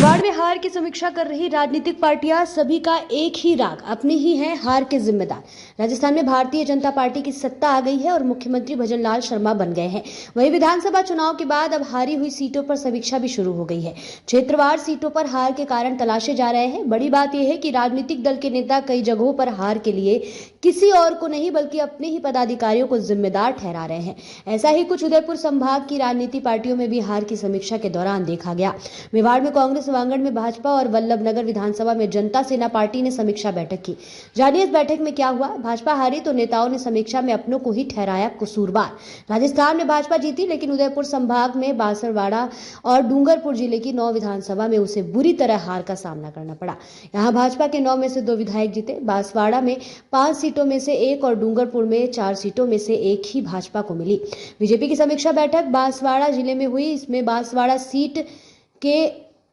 मेवाड़ में हार की समीक्षा कर रही राजनीतिक पार्टियां सभी का एक ही राग, अपनी ही है हार के जिम्मेदार। राजस्थान में भारतीय जनता पार्टी की सत्ता आ गई है और मुख्यमंत्री भजनलाल शर्मा बन गए हैं। वहीं विधानसभा चुनाव के बाद अब हारी हुई सीटों पर समीक्षा भी शुरू हो गई है। क्षेत्रवार सीटों पर हार के कारण तलाशे जा रहे हैं। बड़ी बात यह है कि राजनीतिक दल के नेता कई जगहों पर हार के लिए किसी और को नहीं बल्कि अपने ही पदाधिकारियों को जिम्मेदार ठहरा रहे हैं। ऐसा ही कुछ उदयपुर संभाग की राजनीतिक पार्टियों में भी हार की समीक्षा के दौरान देखा गया। मेवाड़ में कांग्रेस सभांगण में भाजपा और वल्लभनगर विधानसभा में जनता सेना पार्टी ने समीक्षा बैठक की। जानिए इस बैठक में क्या हुआ। भाजपा हारी तो नेताओं ने समीक्षा में अपनों को ही ठहराया कसूरवार। राजस्थान में भाजपा जीती, लेकिन उदयपुर संभाग में बांसवाड़ा और डूंगरपुर जिले की 9 विधानसभा में उसे बुरी तरह हार का सामना करना पड़ा। यहां भाजपा के 9 में से 2 विधायक जीते। बांसवाड़ा में 5 सीटों में से 1 और डूंगरपुर में 4 सीटों में से 1 ही भाजपा को मिली। बीजेपी की समीक्षा बैठक बांसवाड़ा जिले में हुई। इसमें बांसवाड़ा सीट के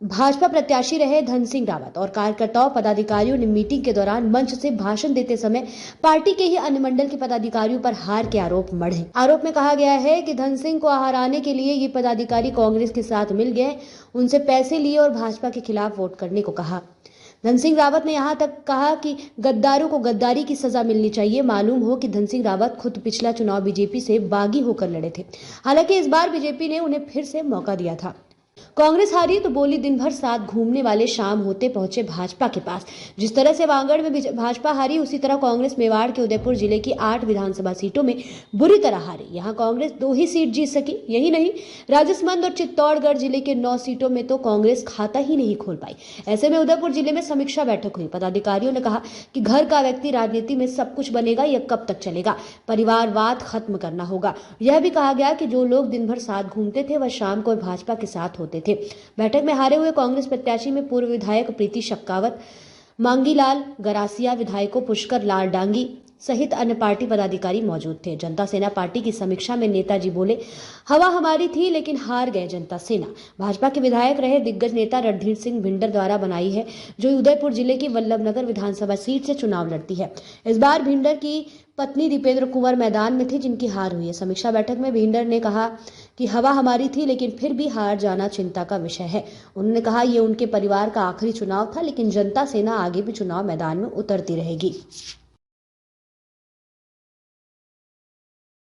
भाजपा प्रत्याशी रहे धन सिंह रावत और कार्यकर्ताओं पदाधिकारियों ने मीटिंग के दौरान मंच से भाषण देते समय पार्टी के ही अन्य मंडल के पदाधिकारियों पर हार के आरोप मढ़े। आरोप में कहा गया है कि धन सिंह को हराने के लिए ये पदाधिकारी कांग्रेस के साथ मिल गए, उनसे पैसे लिए और भाजपा के खिलाफ वोट करने को कहा। धन सिंह रावत ने यहां तक कहा कि गद्दारों को गद्दारी की सजा मिलनी चाहिए। मालूम हो कि धन सिंह रावत खुद पिछला चुनाव बीजेपी से बागी होकर लड़े थे। हालांकि इस बार बीजेपी ने उन्हें फिर से मौका दिया था। कांग्रेस हारी तो बोली दिन भर साथ घूमने वाले शाम होते पहुंचे भाजपा के पास। जिस तरह से वांगड़ में भाजपा हारी, उसी तरह कांग्रेस मेवाड़ के उदयपुर जिले की 8 विधानसभा सीटों में बुरी तरह हारी। यहां कांग्रेस 2 ही सीट जीत सकी। यही नहीं, राजसमंद और चित्तौड़गढ़ जिले के 9 सीटों में तो कांग्रेस खाता ही नहीं खोल पाई। ऐसे में उदयपुर जिले में समीक्षा बैठक हुई। पदाधिकारियों ने कहा कि घर का व्यक्ति राजनीति में सब कुछ बनेगा, यह कब तक चलेगा। परिवारवाद खत्म करना होगा। यह भी कहा गया कि जो लोग दिन भर साथ घूमते थे वह शाम को भाजपा के साथ होते थे। बैठक में हारे हुए कांग्रेस प्रत्याशी में पूर्व विधायक प्रीति शक्कावत, मांगीलाल गरासिया, विधायकों पुष्कर लाल डांगी सहित अन्य पार्टी पदाधिकारी मौजूद थे। जनता सेना पार्टी की समीक्षा में नेताजी बोले, हवा हमारी थी लेकिन हार गए जनता सेना। भाजपा के विधायक रहे दिग्गज नेता रणधीर सिंह भिंडर द्वारा बनाई है, जो उदयपुर जिले की वल्लभनगर विधानसभा सीट से चुनाव लड़ती है। इस बार भिंडर की पत्नी दीपेंद्र कुंवर मैदान में थी, जिनकी हार हुई है। समीक्षा बैठक में भिंडर ने कहा कि हवा हमारी थी लेकिन फिर भी हार जाना चिंता का विषय है। उन्होंने कहा ये उनके परिवार का आखिरी चुनाव था, लेकिन जनता सेना आगे भी चुनाव मैदान में उतरती रहेगी।